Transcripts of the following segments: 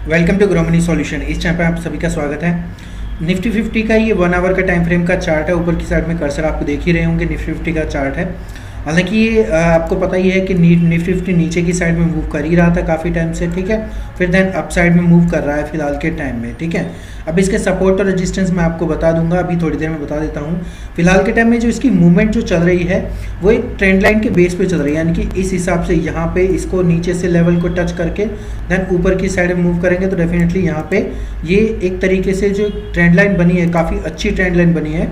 Welcome to Grow Money Solution. इस channel पर आप सभी का स्वागत है। निफ्टी 50 का ये 1 आवर का टाइम फ्रेम का चार्ट है। ऊपर की साइड में कर्सर आपको देख ही रहे होंगे, निफ्टी 50 का चार्ट है। हालांकि ये आपको पता ही है कि निफ्टी 50 नीचे की साइड में मूव कर ही रहा था काफ़ी टाइम से, ठीक है। फिर देन अप साइड में मूव कर रहा है फिलहाल के टाइम में, ठीक है। अब इसके सपोर्ट और रेजिस्टेंस मैं आपको बता दूंगा, अभी थोड़ी देर में बता देता हूँ। फिलहाल के टाइम में जो इसकी मूवमेंट जो चल रही है वो एक ट्रेंड लाइन के बेस पे चल रही है, यानी कि इस हिसाब से यहाँ पे इसको नीचे से लेवल को टच करके देन ऊपर की साइड में मूव करेंगे तो डेफिनेटली यहाँ पे ये एक तरीके से जो ट्रेंड लाइन बनी है, काफ़ी अच्छी ट्रेंड लाइन बनी है।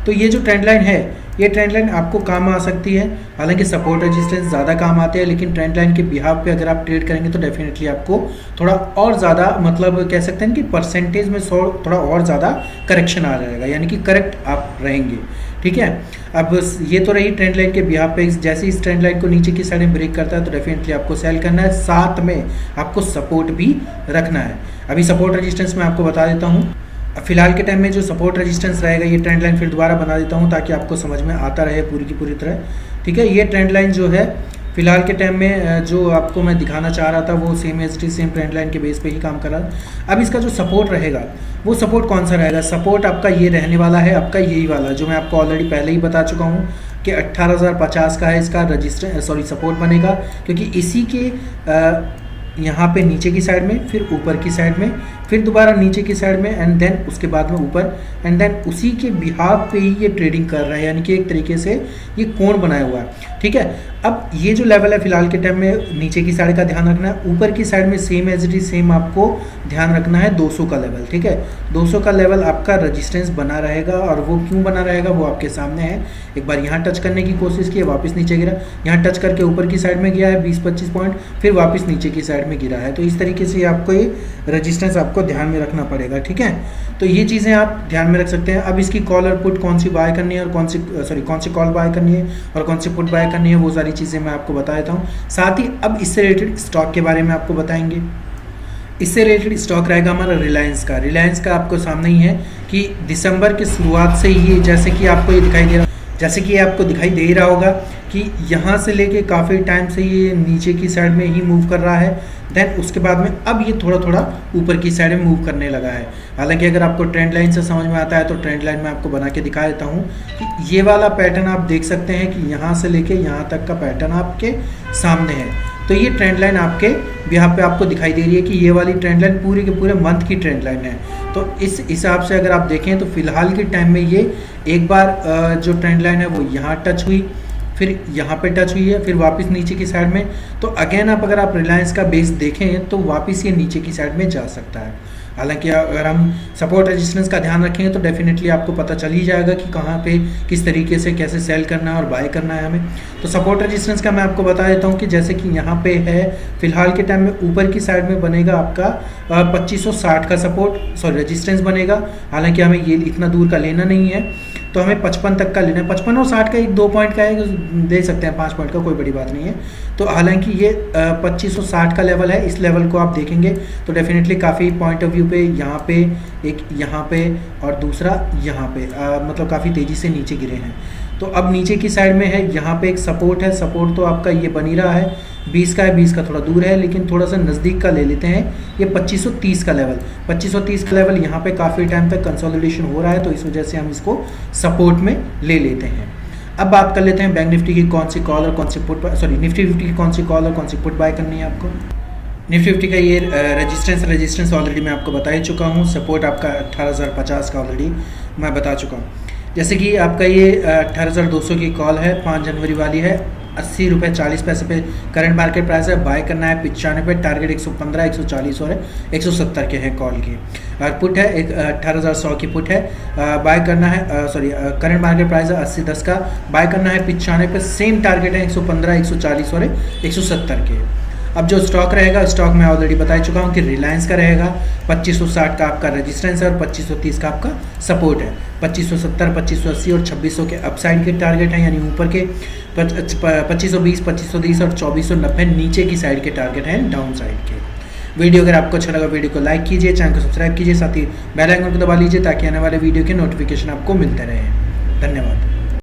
तो ये जो ट्रेंड लाइन है, ये ट्रेंड लाइन आपको काम आ सकती है। हालांकि सपोर्ट रेजिस्टेंस ज़्यादा काम आते हैं, लेकिन ट्रेंड लाइन के बिहाव पे अगर आप ट्रेड करेंगे तो डेफिनेटली आपको थोड़ा और ज़्यादा, मतलब कह सकते हैं कि परसेंटेज में थोड़ा और ज़्यादा करेक्शन आ जाएगा, यानी कि करेक्ट आप रहेंगे, ठीक है। अब ये तो रही ट्रेंड लाइन के बिहाव पे। जैसे इस ट्रेंड लाइन को नीचे की साइड में ब्रेक करता है तो डेफिनेटली आपको सेल करना है, साथ में आपको सपोर्ट भी रखना है। अभी सपोर्ट रेजिस्टेंस मैं आपको बता देता हूँ। फिलहाल के टाइम में जो सपोर्ट रेजिस्टेंस रहेगा, ये ट्रेंड लाइन फिर दोबारा बना देता हूँ ताकि आपको समझ में आता रहे पूरी की पूरी तरह, ठीक है। ये ट्रेंड लाइन जो है फिलहाल के टाइम में जो आपको मैं दिखाना चाह रहा था वो सेम ट्रेंड लाइन के बेस पे ही काम कर रहा है। अब इसका जो सपोर्ट रहेगा वो सपोर्ट कौन सा रहेगा? सपोर्ट आपका ये रहने वाला है, आपका यही वाला जो मैं आपको ऑलरेडी पहले ही बता चुका हूँ कि 18,050 का है इसका सपोर्ट बनेगा, क्योंकि इसी के यहाँ पे नीचे की साइड में, फिर ऊपर की साइड में, फिर दोबारा नीचे की साइड में, एंड देन उसके बाद में ऊपर, एंड देन उसी के बिहाव पे ही ये ट्रेडिंग कर रहा है, यानी कि एक तरीके से ये कोण बनाया हुआ है, ठीक है। अब ये जो लेवल है फिलहाल के टाइम में नीचे की साइड का ध्यान रखना है, ऊपर की साइड में same as it is same आपको ध्यान रखना है 200 का लेवल, ठीक है। 200 का लेवल आपका रजिस्टेंस बना रहेगा, और वो क्यों बना रहेगा वो आपके सामने है। एक बार यहाँ टच करने की कोशिश की, वापस नीचे गिरा, यहाँ टच करके ऊपर की साइड में गया है 20-25 पॉइंट, फिर वापस नीचे की साइड में गिरा है। तो इस तरीके से आपको ये रजिस्टेंस आपको ध्यान में रखना पड़ेगा, ठीक है। तो ये चीज़ें आप ध्यान में रख सकते हैं। अब इसकी कॉल और पुट कौन सी बाय करनी है और कौन सी कॉल बाय करनी है और कौन सी पुट बाय करनी है, वो सारी चीज़ें मैं आपको बता देता हूँ। साथ ही अब इससे रिलेटेड स्टॉक के बारे में आपको बताएंगे। इससे रिलेटेड स्टॉक रहेगा हमारा रिलायंस का। रिलायंस का आपको सामने ही है कि दिसंबर की शुरुआत से ही, जैसे कि आपको ये दिखाई दे रहा होगा कि यहाँ से लेके काफ़ी टाइम से ये नीचे की साइड में ही मूव कर रहा है। देन उसके बाद में अब ये थोड़ा थोड़ा ऊपर की साइड में मूव करने लगा है। हालांकि अगर आपको ट्रेंड लाइन से समझ में आता है तो ट्रेंड लाइन में आपको बना के दिखा देता हूँ कि ये वाला पैटर्न आप देख सकते हैं कि यहाँ से लेके यहाँ तक का पैटर्न आपके सामने है। तो ये ट्रेंड लाइन आपके यहाँ पे आपको दिखाई दे रही है कि ये वाली ट्रेंड लाइन पूरे के पूरे मंथ की ट्रेंड लाइन है। तो इस हिसाब से अगर आप देखें तो फिलहाल के टाइम में ये एक बार जो ट्रेंड लाइन है वो यहाँ टच हुई, फिर यहाँ पे टच हुई है, फिर वापस नीचे की साइड में। तो अगेन अगर आप रिलायंस का बेस देखें तो वापस ये नीचे की साइड में जा सकता है। हालांकि अगर हम सपोर्ट रेजिस्टेंस का ध्यान रखेंगे तो डेफिनेटली आपको पता चल ही जाएगा कि कहाँ पे किस तरीके से कैसे सेल करना है और बाय करना है हमें। तो सपोर्ट रेजिस्टेंस का मैं आपको बता देता हूँ कि जैसे कि यहाँ पे है फिलहाल के टाइम में ऊपर की साइड में बनेगा आपका 2560 का रेजिस्टेंस बनेगा। हालांकि हमें ये इतना दूर का लेना नहीं है, तो हमें 55 तक का लेना है। 55 और 60 का 1-2 पॉइंट का है, दे सकते हैं 5 पॉइंट का, कोई बड़ी बात नहीं है। तो हालांकि ये 2560 का लेवल है। इस लेवल को आप देखेंगे तो डेफिनेटली काफ़ी पॉइंट ऑफ व्यू पे यहाँ पे एक, यहाँ पे और दूसरा यहाँ पे मतलब काफ़ी तेज़ी से नीचे गिरे हैं। तो अब नीचे की साइड में है, यहाँ पे एक सपोर्ट है। सपोर्ट तो आपका ये बन ही रहा है, 20 का है, 20 का थोड़ा दूर है, लेकिन थोड़ा सा नज़दीक का ले लेते हैं। ये 2530 का लेवल, 2530 का लेवल यहाँ पे काफ़ी टाइम तक कंसोलिडेशन हो रहा है, तो इस वजह से हम इसको सपोर्ट में ले लेते हैं। अब बात कर लेते हैं बैंक निफ्टी की कौन सी कॉल और कौन सी पुट, निफ्टी 50 की कौन सी कॉल और कौन सी पुट बाय करनी है आपको। निफ्टी 50 का ये रेजिस्टेंस ऑलरेडी मैं आपको बता ही चुका हूँ। सपोर्ट आपका 18,050 का ऑलरेडी मैं बता चुका हूँ। जैसे कि आपका ये 18,200 की कॉल है, 5 जनवरी वाली है, 80 रुपये 40 पैसे पे करंट मार्केट प्राइस है। बाय करना है 95 पे, टारगेट 115, 140 और 170 के हैं कॉल की। और पुट है एक 18,100 की पुट है, बाय करना है करंट मार्केट प्राइस है 80.10 का, बाय करना है 95 पे, सेम टारगेट है 115, 140 और 170 के। अब जो स्टॉक रहेगा, स्टॉक मैं ऑलरेडी बता चुका हूँ कि रिलायंस का रहेगा। 2560 का आपका रजिस्टेंस है और 2530 का आपका सपोर्ट है। 2570, 2580 और 2600 के अपसाइड के टारगेट हैं, यानी ऊपर के 2520, 2530 और 2490 नीचे की साइड के टारगेट हैं डाउन साइड के। वीडियो अगर आपको अच्छा लगा वीडियो को लाइक कीजिए, चैनल को सब्सक्राइब कीजिए, साथ ही बेल आइकन को दबा लीजिए ताकि आने वाले वीडियो के नोटिफिकेशन आपको मिलते रहे। धन्यवाद।